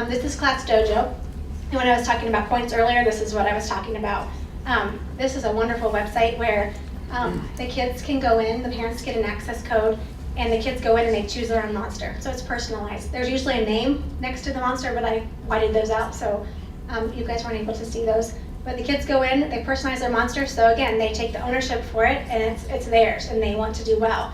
This is Class Dojo. And when I was talking about points earlier, this is what I was talking about. This is a wonderful website where the kids can go in, the parents get an access code, and the kids go in and they choose their own monster. So it's personalized. There's usually a name next to the monster, but I whited those out, so you guys weren't able to see those. But the kids go in, they personalize their monster, so again, they take the ownership for it, and it's theirs, and they want to do well.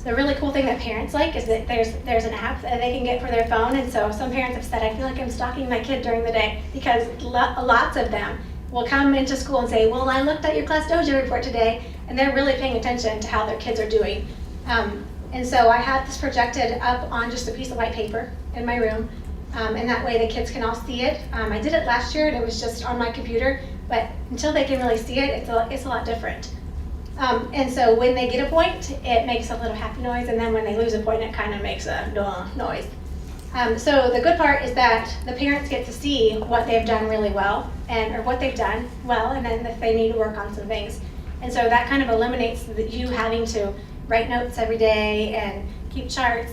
The really cool thing that parents like is that there's an app that they can get for their phone, and so some parents have said, I feel like I'm stalking my kid during the day, because lots of them will come into school and say, well, I looked at your Class Dojo report today, and they're really paying attention to how their kids are doing. And so I had this projected up on just a piece of white paper in my room, and that way the kids can all see it. I did it last year, and it was just on my computer, but until they can really see it, it's a lot different. And so when they get a point, it makes a little happy noise, and then when they lose a point, it kind of makes a duh noise. So the good part is that the parents get to see what they've done really well, or what they've done well, and then if they need to work on some things. And so that kind of eliminates you having to write notes every day and keep charts.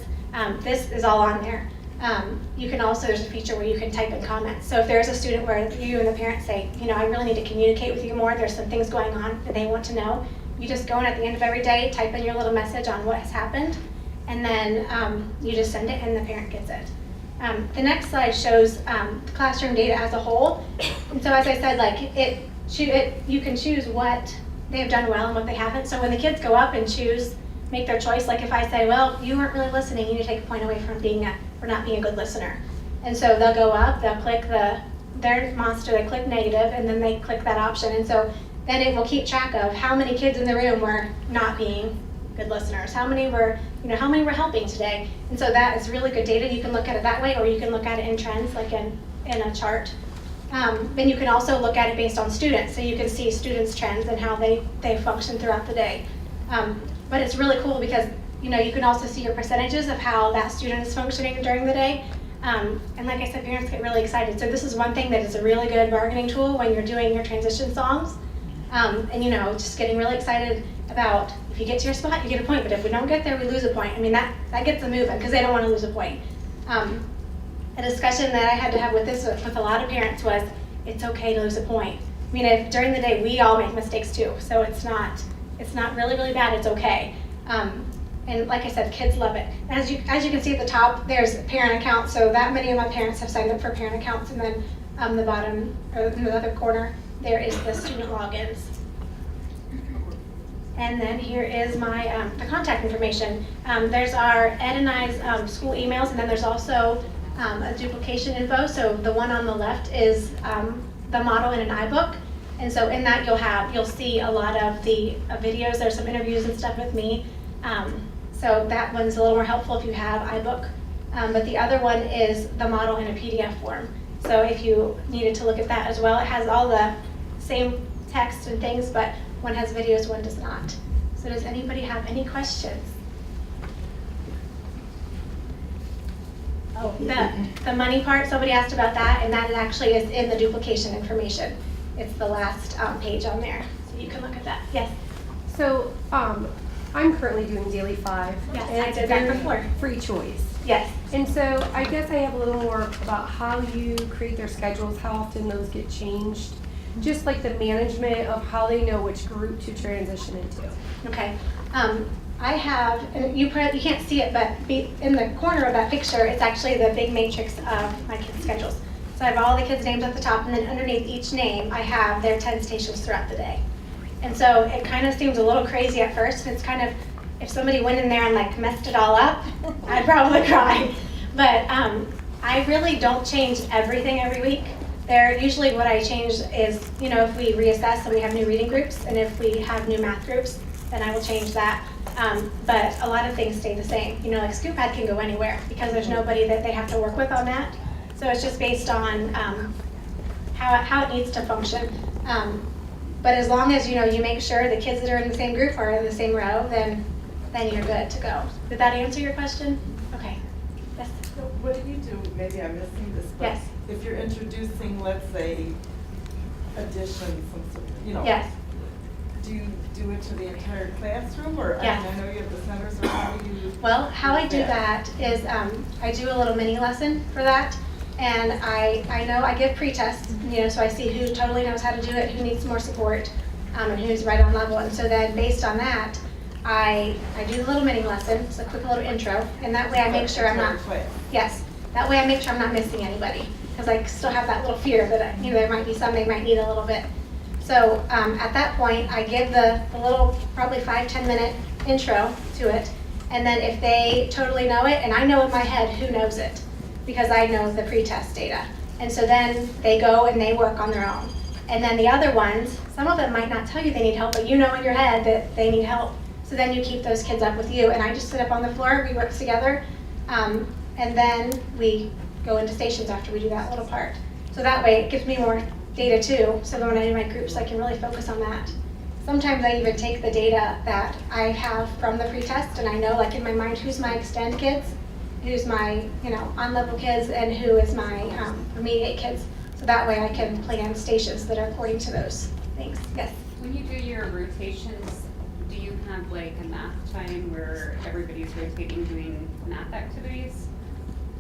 This is all on there. You can also, there's a feature where you can type in comments. So if there's a student where you and the parents say, I really need to communicate with you more, there's some things going on that they want to know, you just go in at the end of every day, type in your little message on what has happened, and then you just send it and the parent gets it. The next slide shows the classroom data as a whole. And so as I said, you can choose what they've done well and what they haven't. So when the kids go up and make their choice, like if I say, well, you weren't really listening, you need to take a point away from for not being a good listener. And so they'll go up, they'll click their monster, they click negative, and then they click that option. And so then it will keep track of how many kids in the room were not being good listeners, how many were helping today. And so that is really good data. You can look at it that way, or you can look at it in trends, like in a chart. Then you can also look at it based on students, so you can see students' trends and how they function throughout the day. But it's really cool because you can also see your percentages of how that student is functioning during the day. And like I said, parents get really excited. So this is one thing that is a really good bargaining tool when you're doing your transition songs. And just getting really excited about if you get to your spot, you get a point, but if we don't get there, we lose a point. I mean, that gets them moving because they don't want to lose a point. A discussion that I had to have with a lot of parents was, it's okay to lose a point. I mean, during the day, we all make mistakes too, so it's not really, really bad, it's okay. And like I said, kids love it. As you can see at the top, there's parent accounts, so that many of my parents have signed up for parent accounts, and then the bottom, or in the other corner, there is the student logins. And then here is my the contact information. There's our Ed and I's school emails, and then there's also a duplication info. So the one on the left is the model in an iBook, and so in that you'll see a lot of the videos. There's some interviews and stuff with me. So that one's a little more helpful if you have iBook. But the other one is the model in a PDF form. So if you needed to look at that as well, it has all the same text and things, but one has videos, one does not. So does anybody have any questions? Oh, the money part, somebody asked about that, and that actually is in the duplication information. It's the last page on there, so you can look at that. Yes? So I'm currently doing Daily 5. Yes, and I did that before. Free choice. Yes. And so I guess I have a little more about how you create their schedules, how often those get changed, just like the management of how they know which group to transition into. Okay. I have, and you can't see it, but in the corner of that picture, it's actually the big matrix of my kids' schedules. So I have all the kids' names at the top, and then underneath each name, I have their 10 stations throughout the day. And so it kind of seems a little crazy at first. It's kind of, if somebody went in there and like messed it all up, I'd probably cry. But I really don't change everything every week. Usually what I change is, if we reassess and we have new reading groups, and if we have new math groups, then I will change that. But a lot of things stay the same. Like ScoopPad can go anywhere because there's nobody that they have to work with on that. So it's just based on how it needs to function. But as long as you make sure the kids that are in the same group are in the same row, then you're good to go. Did that answer your question? Okay. Yes. So what do you do? Maybe I'm missing this, but yes. If you're introducing, let's say, additions, yes. Do you do it to the entire classroom, or yes. I know you have the centers, or how do you? Well, how I do that is I do a little mini lesson for that, And I know I give pre-tests, so I see who totally knows how to do it, who needs more support, and who's right on level. And so then based on that, I do the little mini lesson, it's a quick little intro, and that way I make sure I'm not, yes, that way I make sure I'm not missing anybody, because I still have that little fear that there might be some they might need a little bit. So at that point, I give the little probably 5-10 minute intro to it, and then if they totally know it, and I know in my head who knows it, because I know the pre-test data. And so then they go and they work on their own. And then the other ones, some of them might not tell you they need help, but you know in your head that they need help. So then you keep those kids up with you. And I just sit up on the floor, we work together, and then we go into stations after we do that little part. So that way it gives me more data too, so that when I do my groups I can really focus on that. Sometimes I even take the data that I have from the pretest and I know like in my mind who's my extend kids, who's my on-level kids, and who is my remediate kids. So that way I can plan stations that are according to those things. Yes? When you do your rotations, do you have like a math time where everybody's rotating doing math activities?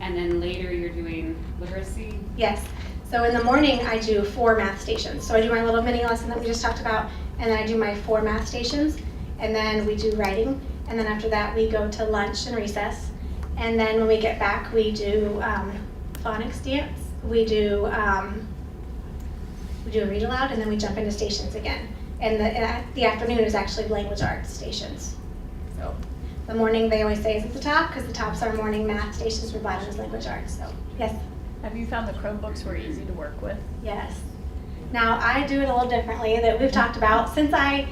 And then later you're doing literacy? Yes. So in the morning I do 4 math stations. So I do my little mini lesson that we just talked about, and then I do my 4 math stations, and then we do writing, and then after that we go to lunch and recess. And then when we get back, we do phonics dance. We do a read aloud, and then we jump into stations again. And the afternoon is actually language arts stations. So the morning they always say is at the top because the top's our morning math stations, where bottom is language arts. So yes. Have you found the Chromebooks were easy to work with? Yes. Now I do it a little differently that we've talked about since I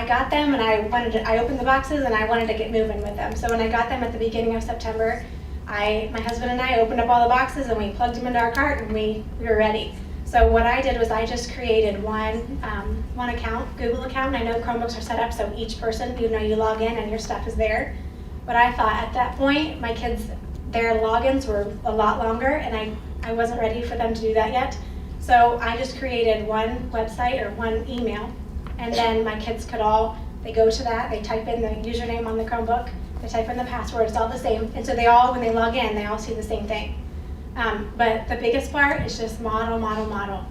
got them, and I opened the boxes and I wanted to get moving with them. So when I got them at the beginning of September, my husband and I opened up all the boxes and we plugged them into our cart and we were ready. So what I did was I just created one account, Google account. I know Chromebooks are set up so each person, you log in and your stuff is there. But I thought at that point, my kids, their logins were a lot longer, and I wasn't ready for them to do that yet. So I just created one website or one email, and then my kids could they go to that, they type in the username on the Chromebook, they type in the password, it's all the same. And so they all, when they log in, they all see the same thing. But the biggest part is just model, model, model.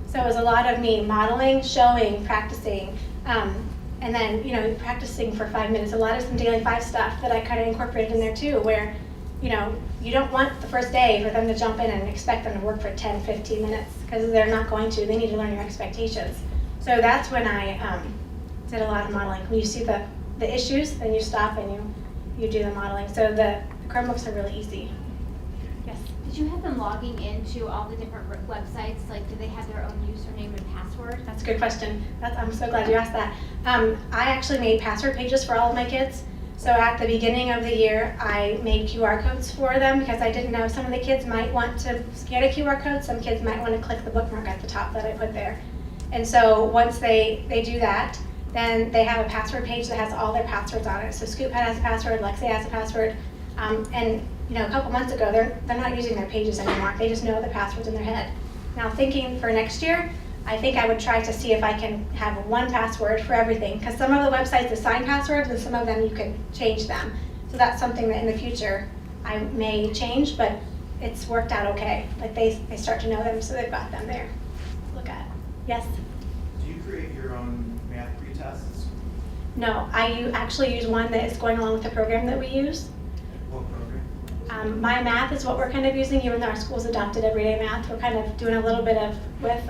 So it was a lot of me modeling, showing, practicing, and then, practicing for 5 minutes. A lot of some daily 5 stuff that I kind of incorporated in there too, where, you don't want the first day for them to jump in and expect them to work for 10, 15 minutes, because they're not going to. They need to learn your expectations. So that's when I did a lot of modeling. When you see the issues, then you stop and you do the modeling. So the Chromebooks are really easy. Yes? Did you have them logging into all the different websites? Like, do they have their own username and password? That's a good question. I'm so glad you asked that. I actually made password pages for all of my kids. So at the beginning of the year, I made QR codes for them because I didn't know some of the kids might want to scan a QR code. Some kids might want to click the bookmark at the top that I put there. And so once they do that, then they have a password page that has all their passwords on it. So ScoopPad has a password, Lexi has a password, and a couple months ago, they're not using their pages anymore. They just know the passwords in their head. Now thinking for next year, I think I would try to see if I can have one password for everything, because some of the websites assign passwords and some of them you can change them. So that's something that in the future I may change, but it's worked out okay. Like they start to know them, so they've got them there to look at. Yes? Do you create your own math pretests? No, I actually use one that is going along with the program that we use. What program? My math is what we're kind of using, even though our school's adopted everyday math. We're kind of doing a little bit with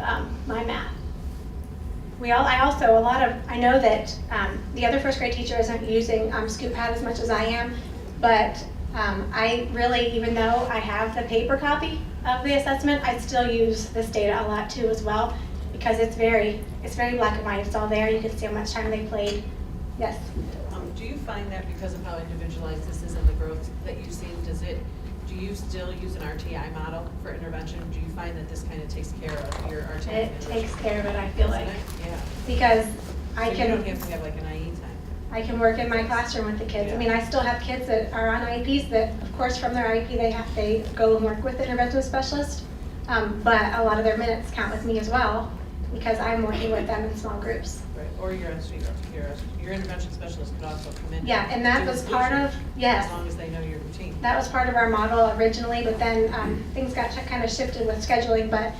my math. I know that the other first grade teacher isn't using ScoopPad as much as I am, but I really, even though I have the paper copy of the assessment, I still use this data a lot too as well, because it's very black and white. It's all there. You can see how much time they played. Yes? Do you find that because of how individualized this is and the growth that you've seen, do you still use an RTI model for intervention? Do you find that this kind of takes care of your RTI? It takes care of it, I feel like. Yeah. Because So I you can. don't have to have like an IE time. I can work in my classroom with the kids. Yeah. I mean, I still have kids that are on IEPs that, of course, from their IEP they go and work with the intervention specialist. But a lot of their minutes count with me as well because I'm working with them in small groups. Right. Or your intervention specialist could also come in. Yeah, and that do was part inclusion, of, yes. As long as they know your routine. That was part of our model originally, but then things got kind of shifted with scheduling. But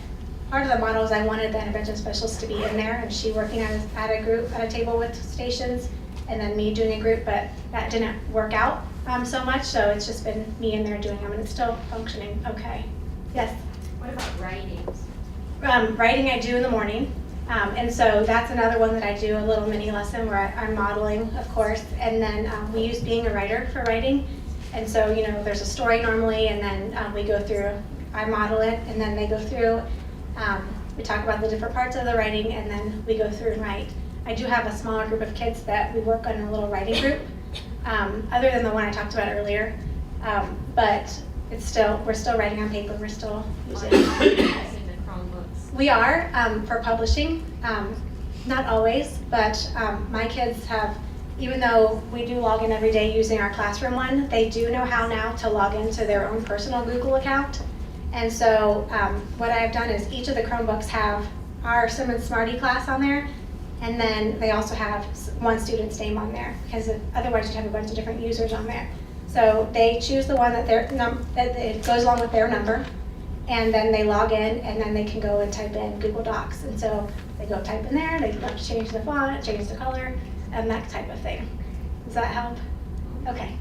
part of the model is I wanted the intervention specialist to be in there, and she working at a table with stations, and then me doing a group. But that didn't work out so much, so it's just been me in there doing them, and it's still functioning okay. Yes. What about writing? Writing I do in the morning. And so that's another one that I do, a little mini lesson where I'm modeling, of course, and then we use being a writer for writing. And so, you know, there's a story normally, and then we go through, I model it, and then they go through, we talk about the different parts of the writing, and then we go through and write. I do have a smaller group of kids that we work on in a little writing group, other than the one I talked about earlier. But it's still, we're still writing on paper, we're still using it. We are for publishing, not always, but my kids have, even though we do log in every day using our classroom one, they do know how now to log into their own personal Google account. And so what I've done is each of the Chromebooks have our SIMMONS Smarty class on there, and then they also have one student's name on there, because otherwise you'd have a bunch of different users on there. So they choose the one that it goes along with their number, and then they log in, and then they can go and type in Google Docs. And so they go type in there, they can change the font, change the color, and that type of thing. Does that help? Okay.